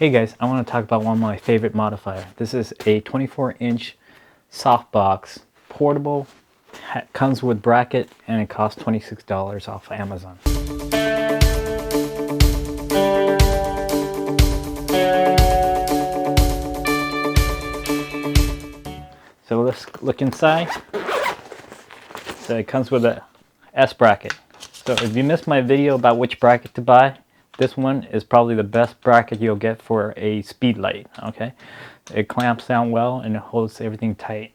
Hey guys, I want to talk about one of my favorite modifier. This is a 24-inch softbox, portable, comes with bracket, and it costs $26 off Amazon. So let's look inside. So it comes with a S bracket. So if you missed my video about which bracket to buy, this one is probably the best bracket you'll get for a speed light. Okay, it clamps down well and it holds everything tight.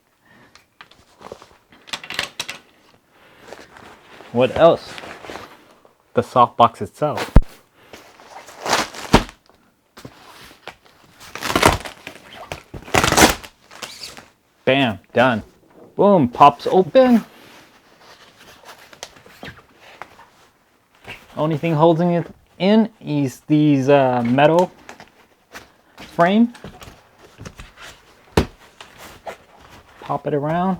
What else? The softbox itself. Bam, done. Boom, pops open. Only thing holding it in is these metal frame. Pop it around.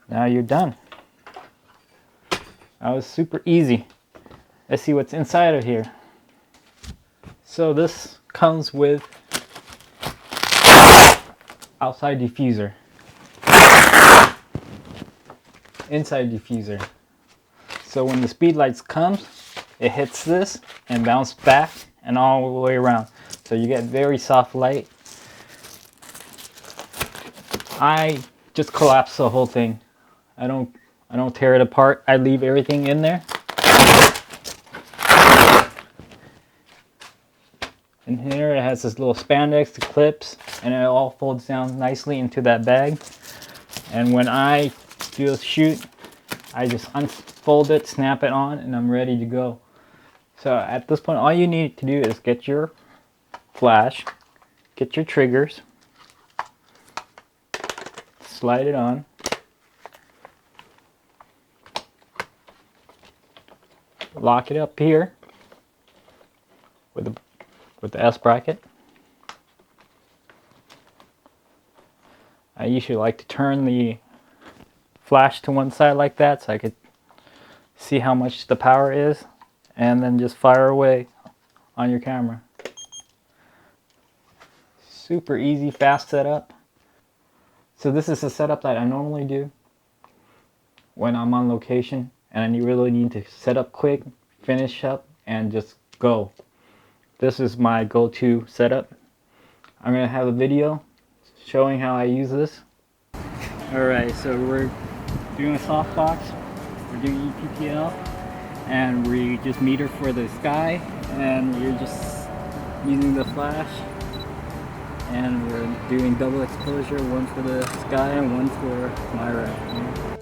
Now you're done. That was super easy. Let's see what's inside of here. So this comes with outside diffuser, inside diffuser. So when the speed lights comes, it hits this and bounces back and all the way around. So you get very soft light. I just collapse the whole thing. I don't tear it apart. I leave everything in there. And here it has this little spandex, the clips, and it all folds down nicely into that bag. And when I do a shoot, I just unfold it, snap it on, and I'm ready to go. So at this point, all you need to do is get your flash, get your triggers, slide it on, lock it up here with the S bracket. I usually like to turn the flash to one side like that so I could see how much the power is, and then just fire away on your camera. Super easy, fast setup. So this is a setup that I normally do when I'm on location and I really need to set up quick, finish up, and just go. This is my go-to setup. I'm going to have a video showing how I use this. Alright, so we're doing a softbox, we're doing EPPL, and we just meter for the sky, and we're just using the flash, and we're doing double exposure, one for the sky and one for Myra.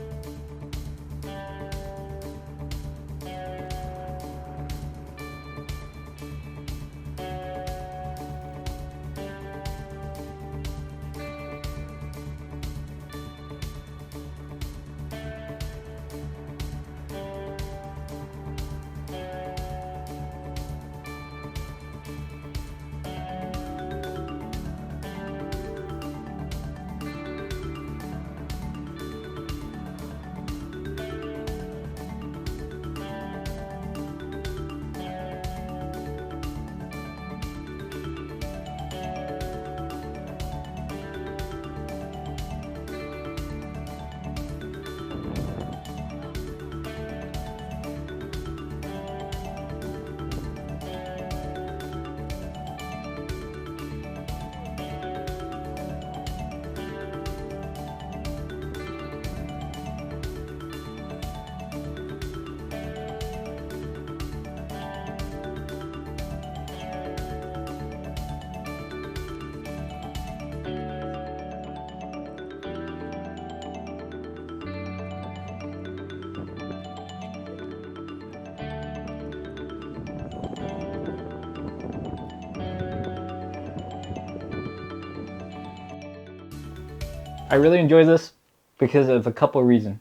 I really enjoy this because of a couple of reasons.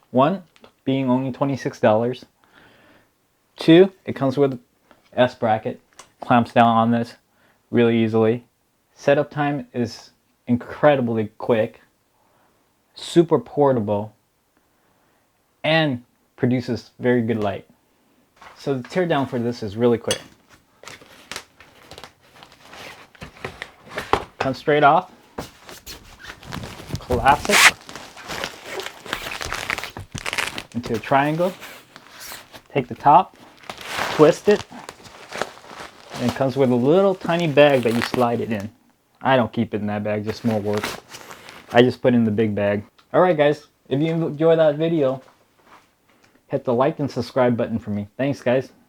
One, being only $26. Two, it comes with S bracket, clamps down on this really easily. Setup time is incredibly quick, super portable, and produces very good light. So the teardown for this is really quick. Comes straight off. Collapse it into a triangle. Take the top, twist it, and it comes with a little tiny bag that you slide it in. I don't keep it in that bag, just more work. I just put in the big bag. Alright guys, if you enjoyed that video, hit the like and subscribe button for me. Thanks guys.